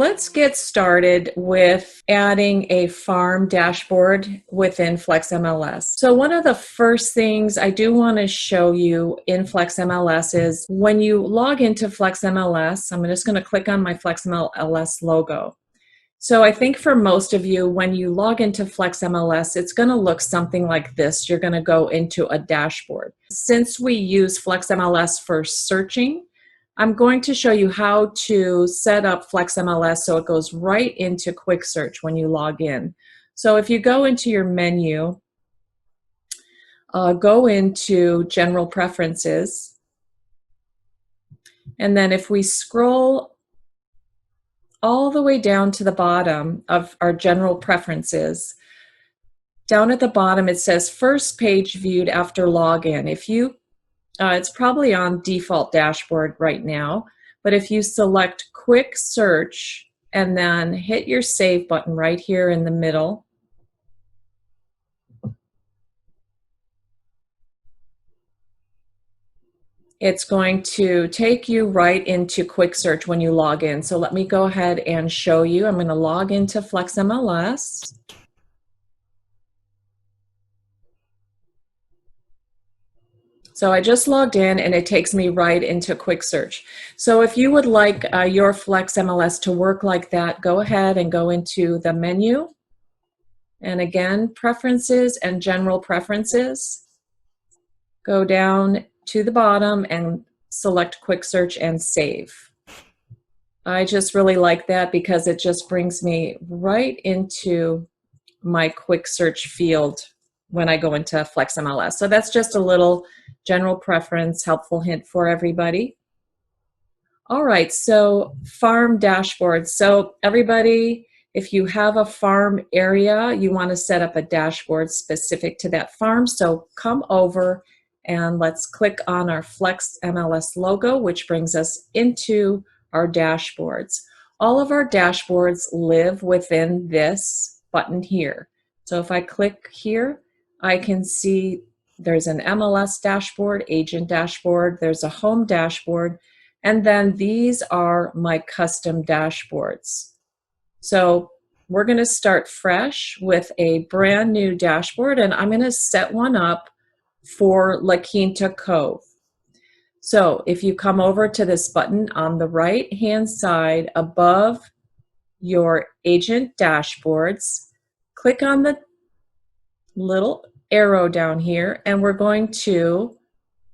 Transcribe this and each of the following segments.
let's get started with adding a farm dashboard within FlexMLS. So one of the first things I do want to show you in FlexMLS is when you log into FlexMLS, I'm just going to click on my FlexMLS logo. So I think for most of you, when you log into FlexMLS, it's going to look something like this. You're going to go into a dashboard. Since we use FlexMLS for searching, I'm going to show you how to set up FlexMLS so it goes right into Quick Search when you log in. So if you go into your menu, go into General Preferences, and then if we scroll all the way down to the bottom of our General Preferences, down at the bottom it says First Page Viewed After Login. If you it's probably on default dashboard right now, but if you select Quick Search and then hit your Save button right here in the middle, it's going to take you right into Quick Search when you log in. So let me go ahead and show you. I'm going to log into FlexMLS. So I just logged in and it takes me right into Quick Search. So if you would like your FlexMLS to work like that, go ahead and go into the menu. And again, Preferences and General Preferences. Go down to the bottom and select Quick Search and Save. I just really like that because it just brings me right into my Quick Search field when I go into FlexMLS. So that's just a little general preference, helpful hint for everybody. All right, so farm dashboards. So everybody, if you have a farm area, you want to set up a dashboard specific to that farm. So come over and let's click on our FlexMLS logo, which brings us into our dashboards. All of our dashboards live within this button here. So if I click here, I can see there's an MLS dashboard, agent dashboard, there's a home dashboard, and then these are my custom dashboards. So we're going to start fresh with a brand new dashboard, and I'm going to set one up for La Quinta Cove. So if you come over to this button on the right hand side above your agent dashboards, click on the little arrow down here, and we're going to,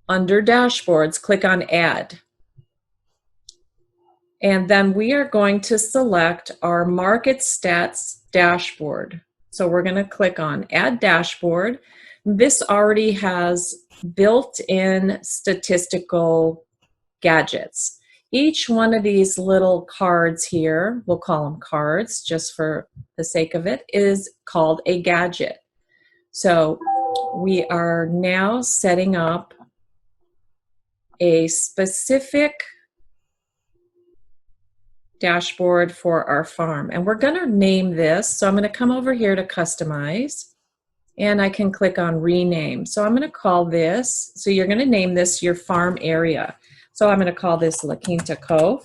under dashboards, click on add. And then we are going to select our market stats dashboard. So we're going to click on add dashboard. This already has built-in statistical gadgets. Each one of these little cards here, we'll call them cards just for the sake of it, is called a gadget. So we are now setting up a specific dashboard for our farm. And we're going to name this. So I'm going to come over here to customize and I can click on rename. So I'm going to call this, so you're going to name this your farm area. So I'm going to call this La Quinta Cove.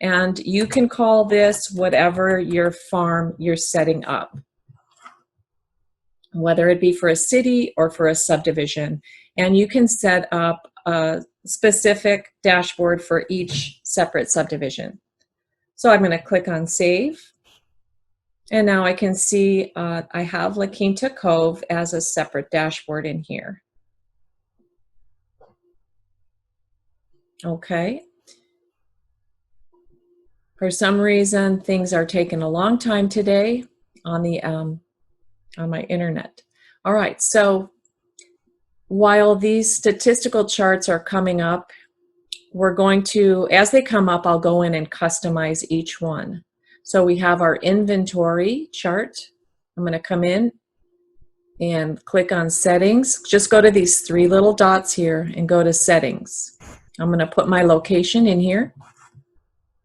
And you can call this whatever your farm you're setting up, whether it be for a city or for a subdivision. And you can set up a specific dashboard for each separate subdivision. So I'm going to click on Save. And now I can see I have La Quinta Cove as a separate dashboard in here. Okay. For some reason, things are taking a long time today on the on my internet. All right, so while these statistical charts are coming up, we're going to, as they come up, I'll go in and customize each one. So we have our inventory chart. I'm going to come in and click on settings. Just go to these three little dots here and go to settings. I'm going to put my location in here.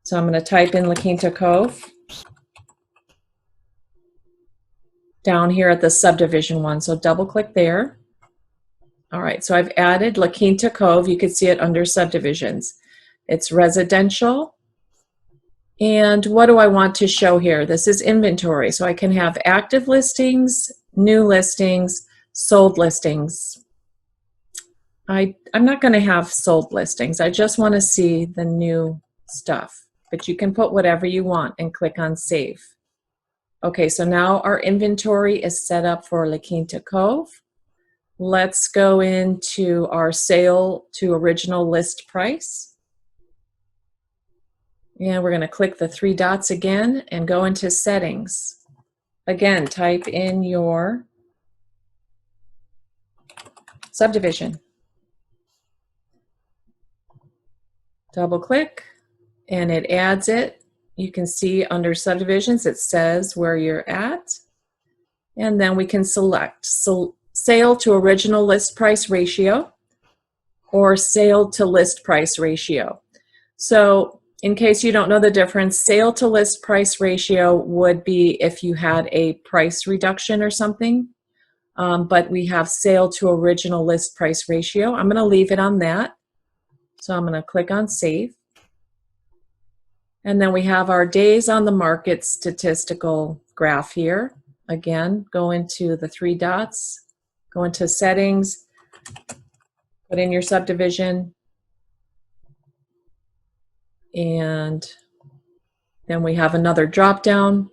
So I'm going to type in La Quinta Cove. Down here at the subdivision one, so double click there. All right, so I've added La Quinta Cove. You can see it under subdivisions. It's residential, And what do I want to show here? This is inventory. So I can have active listings, new listings, sold listings. I'm not going to have sold listings. I just want to see the new stuff. But you can put whatever you want and click on Save. Okay, so now our inventory is set up for La Quinta Cove. Let's go into our sale to original list price. And we're going to click the three dots again and go into settings. Again, type in your subdivision. Double click and it adds it. You can see under subdivisions it says where you're at. And then we can select sale to original list price ratio or sale to list price ratio. So in case you don't know the difference, sale to list price ratio would be if you had a price reduction or something, but we have sale to original list price ratio. I'm going to leave it on that. So I'm going to click on Save. And then we have our days on the market statistical graph here. Again, go into the three dots, go into settings, put in your subdivision, and then we have another drop down,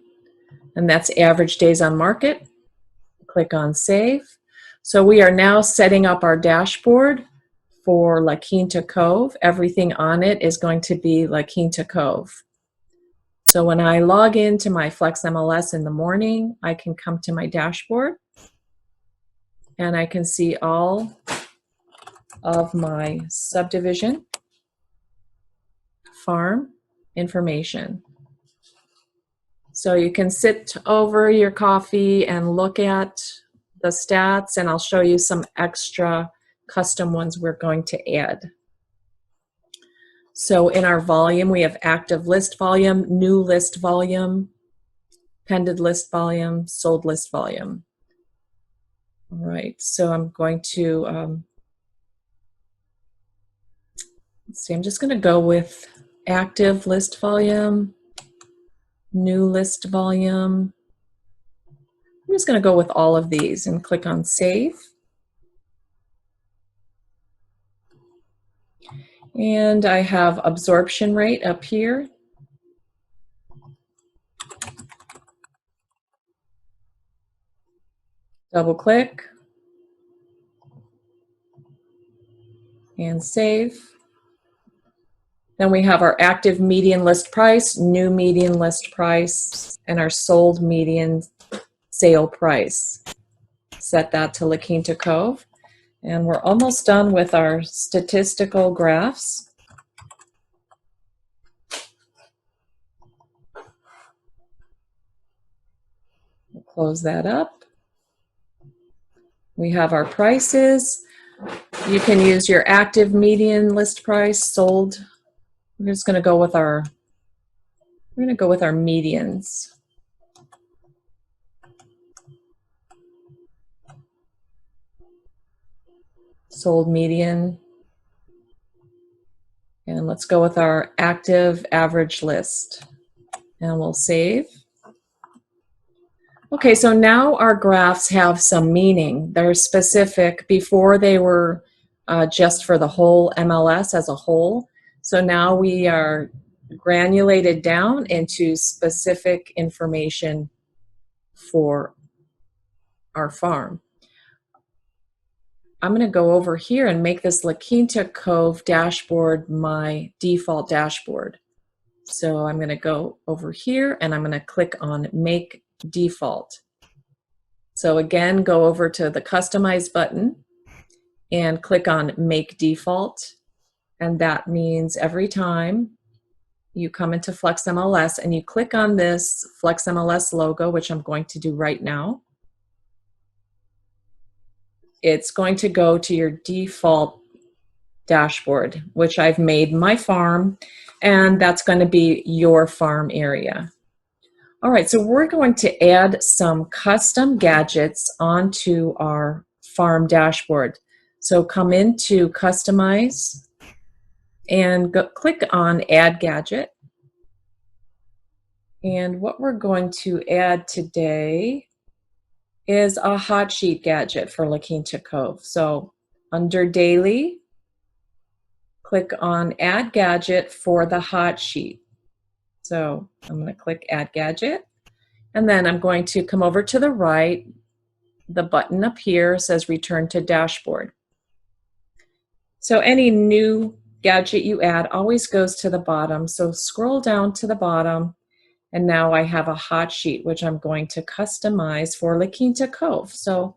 and that's average days on market. Click on Save. So we are now setting up our dashboard for La Quinta Cove. Everything on it is going to be La Quinta Cove. So when I log into my Flex MLS in the morning, I can come to my dashboard and I can see all of my subdivision farm information. So you can sit over your coffee and look at the stats, and I'll show you some extra custom ones we're going to add. So in our volume, we have active list volume, new list volume, pended list volume, sold list volume. All right, so I'm going to, let's see, I'm just going to go with active list volume, new list volume. I'm just going to go with all of these and click on Save. And I have absorption rate up here. Double click and save. Then we have our active median list price, new median list price, and our sold median sale price. Set that to La Quinta Cove. And we're almost done with our statistical graphs. We'll close that up. We have our prices. You can use your active median list price, sold. We're just going to go with our medians. Sold median. And let's go with our active average list. And we'll save. Okay, so now our graphs have some meaning. They're specific. Before they were just for the whole MLS as a whole. So now we are granulated down into specific information for our farm. I'm going to go over here and make this La Quinta Cove dashboard my default dashboard. So I'm going to go over here and I'm going to click on Make Default. So again, go over to the Customize button and click on Make Default. And that means every time you come into Flex MLS and you click on this Flex MLS logo, which I'm going to do right now, it's going to go to your default dashboard, which I've made my farm, and that's going to be your farm area. All right, so we're going to add some custom gadgets onto our farm dashboard. So come into Customize and click on Add Gadget. And what we're going to add today is a hot sheet gadget for La Quinta Cove. So under Daily, click on Add Gadget for the hot sheet. So I'm going to click Add Gadget, and then I'm going to come over to the right. The button up here says Return to Dashboard. So any new gadget you add always goes to the bottom. So scroll down to the bottom, and now I have a hot sheet, which I'm going to customize for La Quinta Cove. So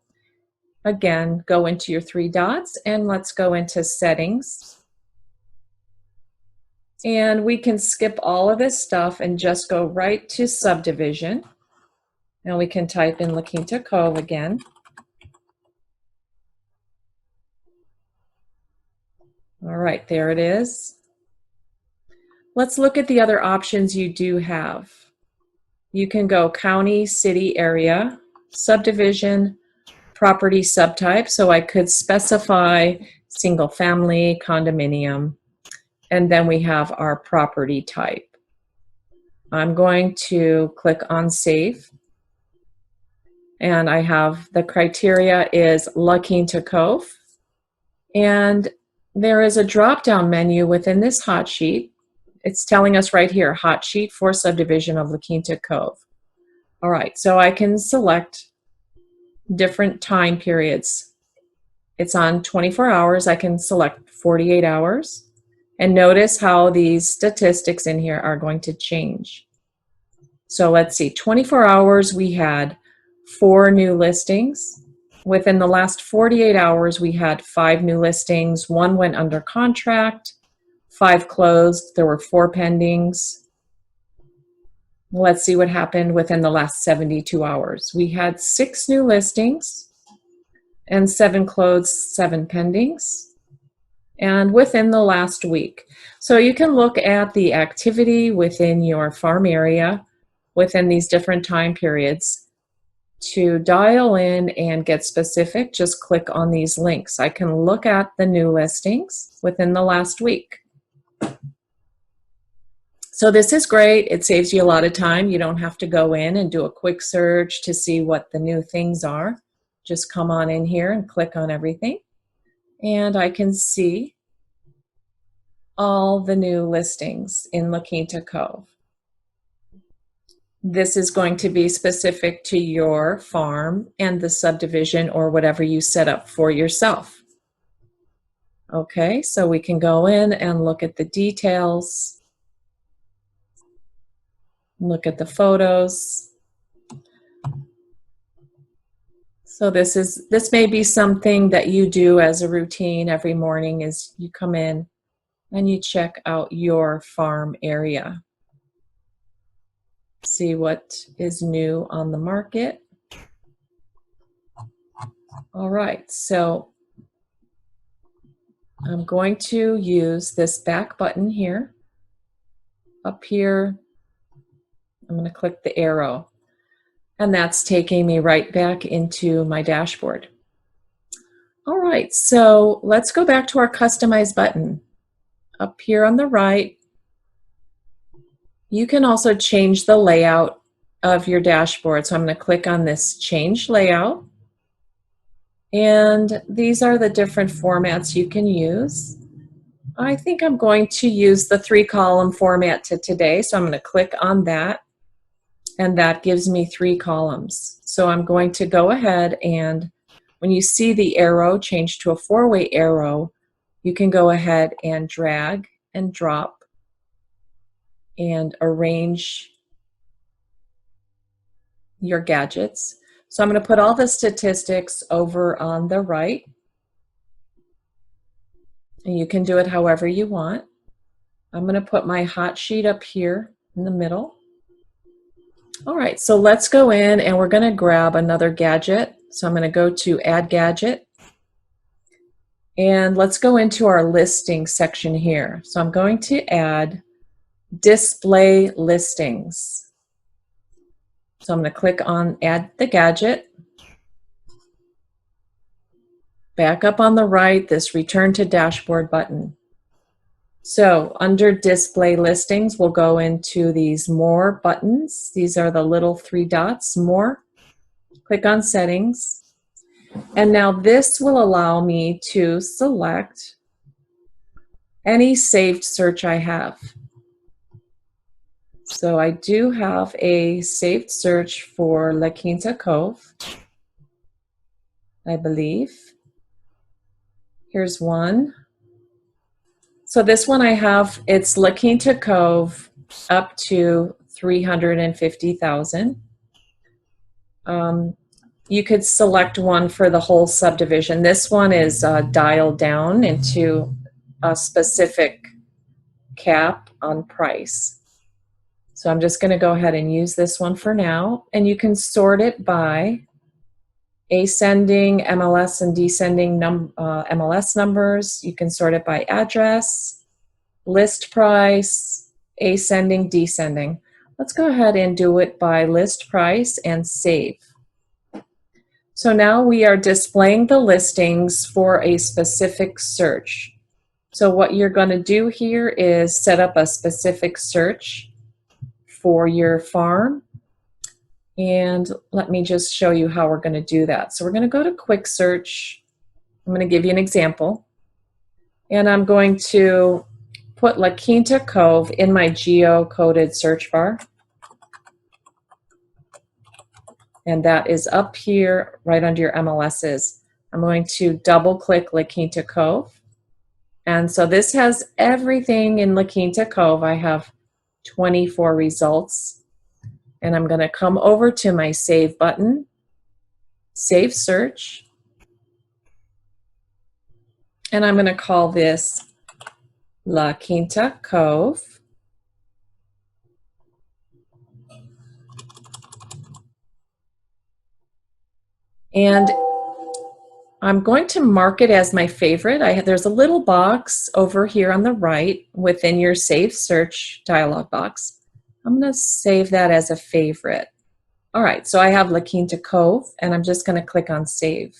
again, go into your three dots, and let's go into Settings. And we can skip all of this stuff and just go right to Subdivision. And we can type in La Quinta Cove again. All right, there it is. Let's look at the other options you do have. You can go county, city, area, subdivision, property subtype. So I could specify single family, condominium, and then we have our property type. I'm going to click on Save. And I have the criteria is La Quinta Cove. And there is a drop-down menu within this hot sheet. It's telling us right here, hot sheet for subdivision of La Quinta Cove. All right, so I can select different time periods. It's on 24 hours. I can select 48 hours. And notice how these statistics in here are going to change. So let's see, 24 hours we had 4 new listings. Within the last 48 hours, we had 5 new listings. 1 went under contract, 5 closed. There were 4 pendings. Let's see what happened within the last 72 hours. We had 6 new listings and 7 closed, 7 pendings. And within the last week. So you can look at the activity within your farm area within these different time periods. To dial in and get specific, just click on these links. I can look at the new listings within the last week. So this is great. It saves you a lot of time. You don't have to go in and do a quick search to see what the new things are. Just come on in here and click on everything. And I can see all the new listings in La Quinta Cove. This is going to be specific to your farm and the subdivision or whatever you set up for yourself. Okay, so we can go in and look at the details, look at the photos. So this may be something that you do as a routine every morning is you come in and you check out your farm area. See what is new on the market. All right, so I'm going to use this back button here. Up here, I'm going to click the arrow. And that's taking me right back into my dashboard. All right, so let's go back to our Customize button. Up here on the right, you can also change the layout of your dashboard. So I'm going to click on this Change Layout. And these are the different formats you can use. I think I'm going to use the 3-column format today, so I'm going to click on that. And that gives me 3 columns. So I'm going to go ahead and when you see the arrow change to a 4-way arrow, you can go ahead and drag and drop and arrange your gadgets. So I'm going to put all the statistics over on the right. And you can do it however you want. I'm going to put my hot sheet up here in the middle. All right, so let's go in and we're going to grab another gadget. So I'm going to go to Add Gadget. And let's go into our listing section here. So I'm going to add Display Listings. So I'm going to click on Add the Gadget. Back up on the right, this Return to Dashboard button. So under display listings, we'll go into these more buttons. These are the little 3 dots, more. Click on settings. And now this will allow me to select any saved search I have. So I do have a saved search for La Quinta Cove, I believe. Here's one. So this one I have, it's La Quinta Cove up to 350,000. You could select one for the whole subdivision. This one is dialed down into a specific cap on price. So I'm just going to go ahead and use this one for now. And you can sort it by ascending MLS and descending MLS numbers. You can sort it by address, list price, ascending, descending. Let's go ahead and do it by list price and save. So now we are displaying the listings for a specific search. So what you're going to do here is set up a specific search for your farm. And let me just show you how we're going to do that. So we're going to go to quick search. I'm going to give you an example. And I'm going to put La Quinta Cove in my geo-coded search bar. And that is up here right under your MLSs. I'm going to double click La Quinta Cove. And so this has everything in La Quinta Cove. I have 24 results. And I'm going to come over to my Save button, Save Search, and I'm going to call this La Quinta Cove. And I'm going to mark it as my favorite. There's a little box over here on the right within your Save Search dialog box. I'm going to save that as a favorite. All right, so I have La Quinta Cove, and I'm just going to click on Save.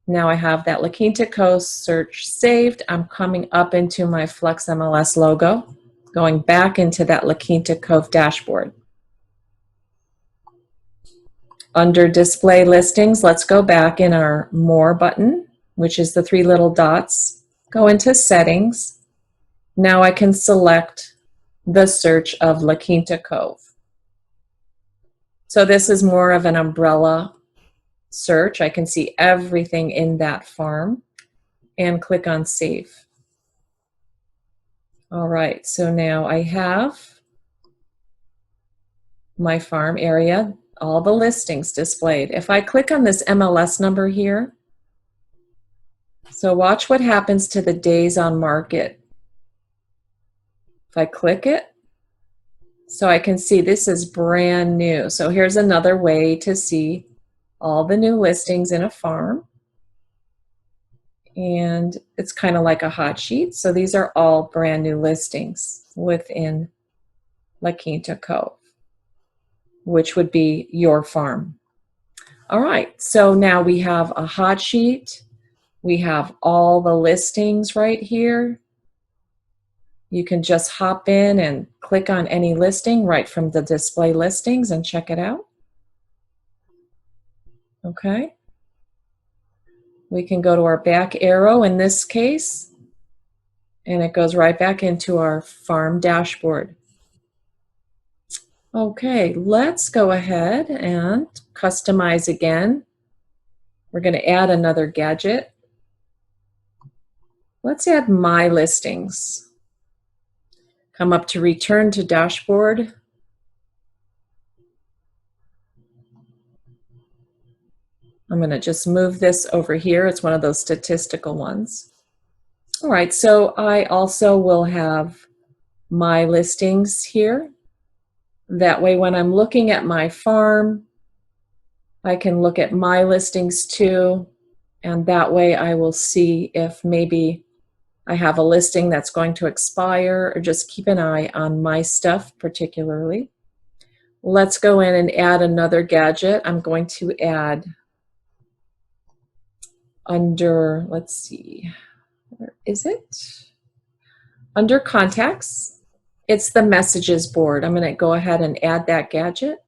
Now I have that La Quinta Cove search saved. I'm coming up into my Flex MLS logo, going back into that La Quinta Cove dashboard. Under Display Listings, let's go back in our More button, which is the 3 little dots. Go into Settings. Now I can select the search of La Quinta Cove. So this is more of an umbrella search. I can see everything in that farm and click on Save. All right, so now I have my farm area, all the listings displayed. If I click on this MLS number here, so watch what happens to the days on market. If I click it, so I can see this is brand new. So here's another way to see all the new listings in a farm. And it's kind of like a hot sheet. So these are all brand new listings within La Quinta Cove, which would be your farm. All right, so now we have a hot sheet. We have all the listings right here. You can just hop in and click on any listing right from the display listings and check it out. Okay. We can go to our back arrow in this case, and it goes right back into our farm dashboard. Okay, let's go ahead and customize again. We're going to add another gadget. Let's add My Listings. Come up to Return to Dashboard. I'm going to just move this over here. It's one of those statistical ones. All right, so I also will have My Listings here. That way when I'm looking at my farm, I can look at My Listings too, and that way I will see if maybe I have a listing that's going to expire, or just keep an eye on my stuff particularly. Let's go in and add another gadget. I'm going to add under, let's see, where is it? Under contacts, it's the messages board. I'm going to go ahead and add that gadget.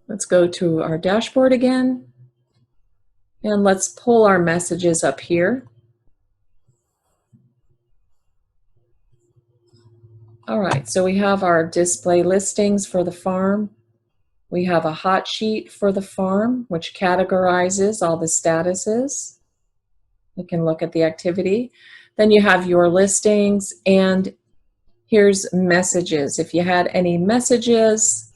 Let's go to our dashboard again, and let's pull our messages up here. All right, so we have our display listings for the farm. We have a hot sheet for the farm, which categorizes all the statuses. We can look at the activity. Then you have your listings, and here's messages. If you had any messages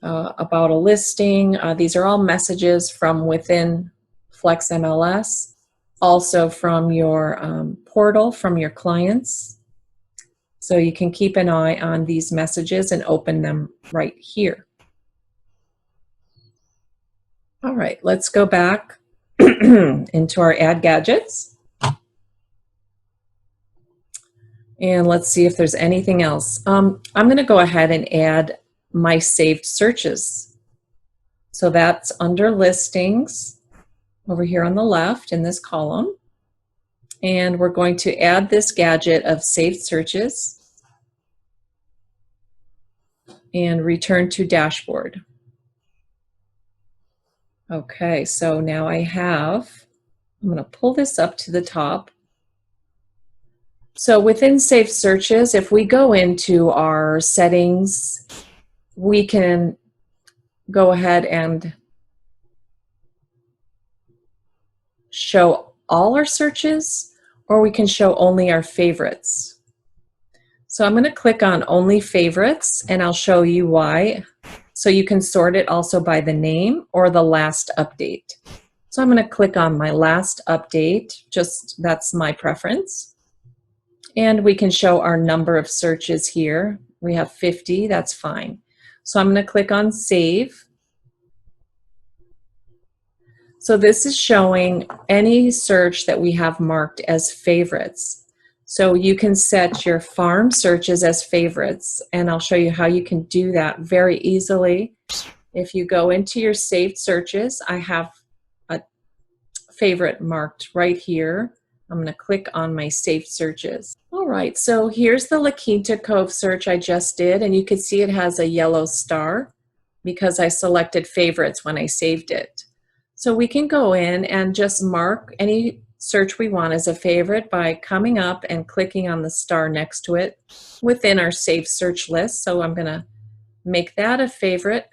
about a listing, these are all messages from within Flex MLS, also from your portal, from your clients. So you can keep an eye on these messages and open them right here. All right, let's go back into our Add Gadgets. And let's see if there's anything else. I'm going to go ahead and add my saved searches. So that's under Listings over here on the left in this column. And we're going to add this gadget of saved searches and return to dashboard. Okay, so now I'm going to pull this up to the top. So within saved searches, if we go into our settings, we can go ahead and show all our searches, or we can show only our favorites. So I'm going to click on only favorites, and I'll show you why. So you can sort it also by the name or the last update. So I'm going to click on my last update, just that's my preference. And we can show our number of searches here. We have 50, that's fine. So I'm going to click on Save. So this is showing any search that we have marked as favorites. So you can set your farm searches as favorites, and I'll show you how you can do that very easily. If you go into your saved searches, I have a favorite marked right here. I'm going to click on my saved searches. All right, so here's the La Quinta Cove search I just did, and you can see it has a yellow star because I selected favorites when I saved it. So we can go in and just mark any search we want as a favorite by coming up and clicking on the star next to it within our saved search list. So I'm going to make that a favorite.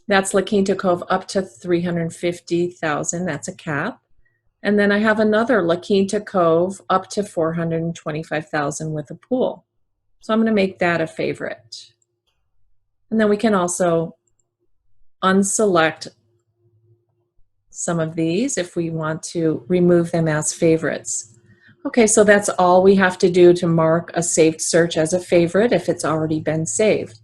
That's La Quinta Cove up to 350,000. That's a cap. And then I have another La Quinta Cove up to 425,000 with a pool. So I'm going to make that a favorite. And then we can also unselect some of these if we want to remove them as favorites. Okay, so that's all we have to do to mark a saved search as a favorite if it's already been saved.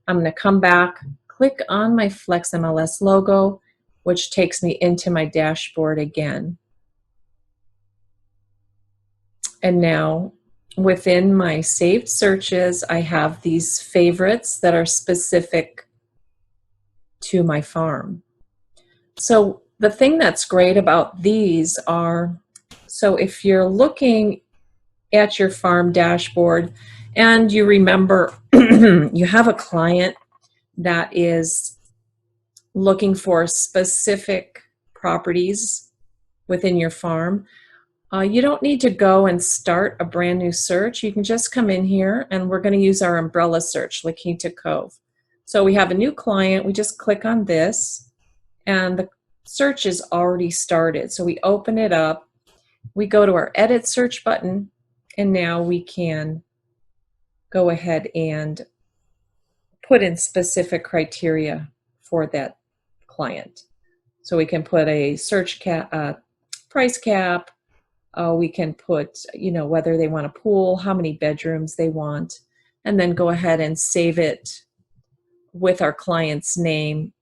I'm going to come back, click on my Flex MLS logo, which takes me into my dashboard again. And now within my saved searches, I have these favorites that are specific to my farm. So the thing that's great about these are, so if you're looking at your farm dashboard and you remember you have a client that is looking for specific properties within your farm, you don't need to go and start a brand new search. You can just come in here, and we're going to use our umbrella search, La Quinta Cove. So we have a new client. We just click on this, and the search is already started. So we open it up, we go to our edit search button, and now we can go ahead and put in specific criteria for that client. So we can put a search cap, price cap, we can put, whether they want a pool, how many bedrooms they want, and then go ahead and save it with our client's name,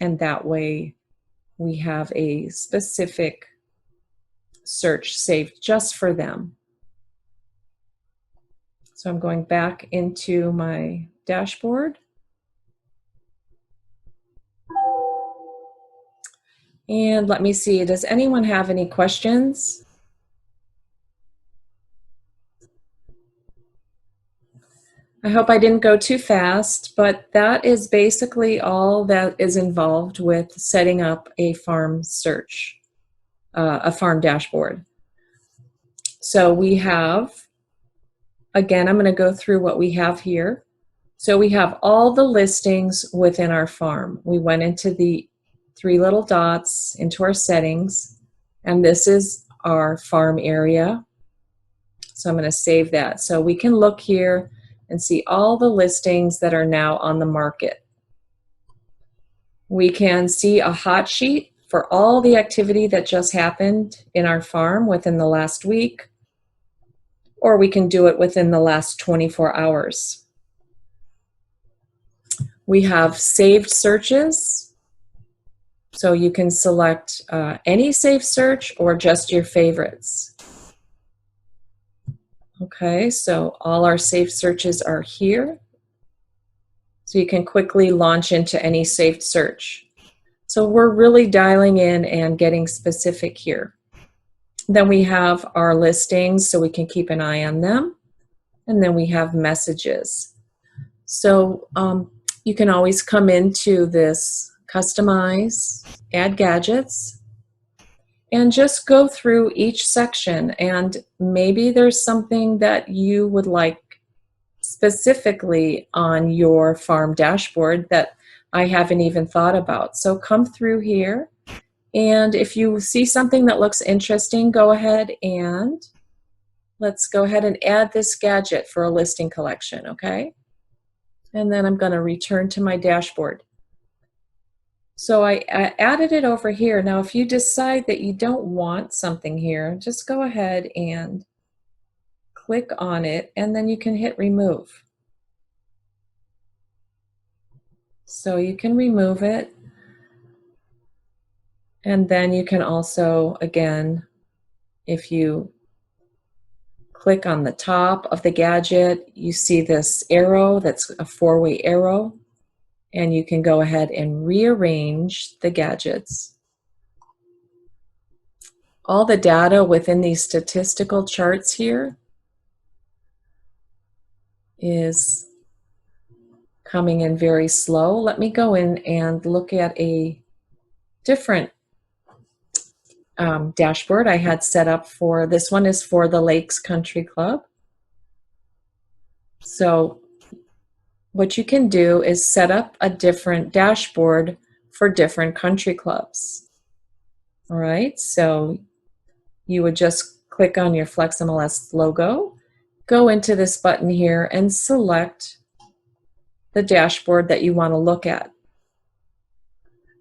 and that way we have a specific search saved just for them. So I'm going back into my dashboard. And let me see, does anyone have any questions? I hope I didn't go too fast, but that is basically all that is involved with setting up a farm search, a farm dashboard. So we have, again, I'm going to go through what we have here. So we have all the listings within our farm. We went into the three little dots into our settings, and this is our farm area. So I'm going to save that. So we can look here and see all the listings that are now on the market. We can see a hot sheet for all the activity that just happened in our farm within the last week, or we can do it within the last 24 hours. We have saved searches, so you can select any saved search or just your favorites. Okay, so all our saved searches are here. So you can quickly launch into any saved search. So we're really dialing in and getting specific here. Then we have our listings, so we can keep an eye on them. And then we have messages. So you can always come into this customize, add gadgets, and just go through each section, and maybe there's something that you would like specifically on your farm dashboard that I haven't even thought about. So come through here, and if you see something that looks interesting, go ahead and let's go ahead and add this gadget for a listing collection, okay? And then I'm going to return to my dashboard. So I added it over here. Now, if you decide that you don't want something here, just go ahead and click on it, and then you can hit remove. So you can remove it, and then you can also, again, if you click on the top of the gadget, you see this arrow that's a four-way arrow. And you can go ahead and rearrange the gadgets. All the data within these statistical charts here is coming in very slow. Let me go in and look at a different dashboard I had set up for, this one is for the Lakes Country Club. So what you can do is set up a different dashboard for different country clubs. All right, so you would just click on your FlexMLS logo, go into this button here, and select the dashboard that you want to look at.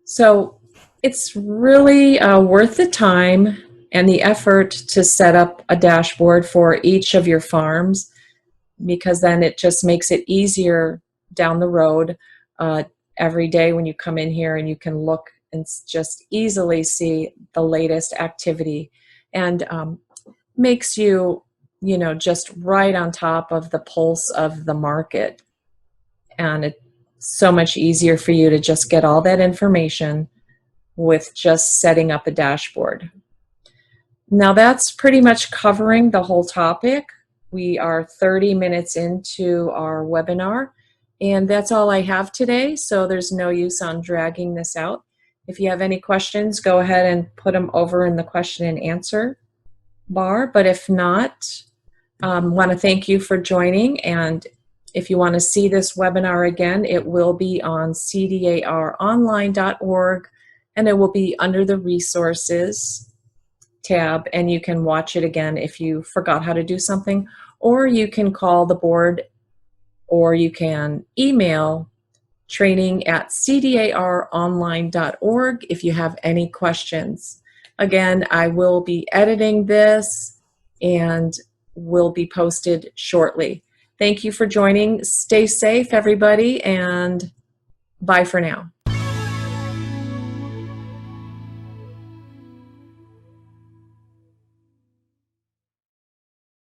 So it's really worth the time and the effort to set up a dashboard for each of your farms, because then it just makes it easier down the road every day when you come in here, and you can look and just easily see the latest activity, and makes you, just right on top of the pulse of the market. And it's so much easier for you to just get all that information with just setting up a dashboard. Now that's pretty much covering the whole topic. We are 30 minutes into our webinar, and that's all I have today, so there's no use on dragging this out. If you have any questions, go ahead and put them over in the question and answer bar, but if not, I want to thank you for joining, and if you want to see this webinar again, it will be on cdaronline.org, and it will be under the resources tab, and you can watch it again if you forgot how to do something, or you can call the board, or you can email training@cdaronline.org if you have any questions. Again, I will be editing this and will be posted shortly. Thank you for joining. Stay safe, everybody, and bye for now.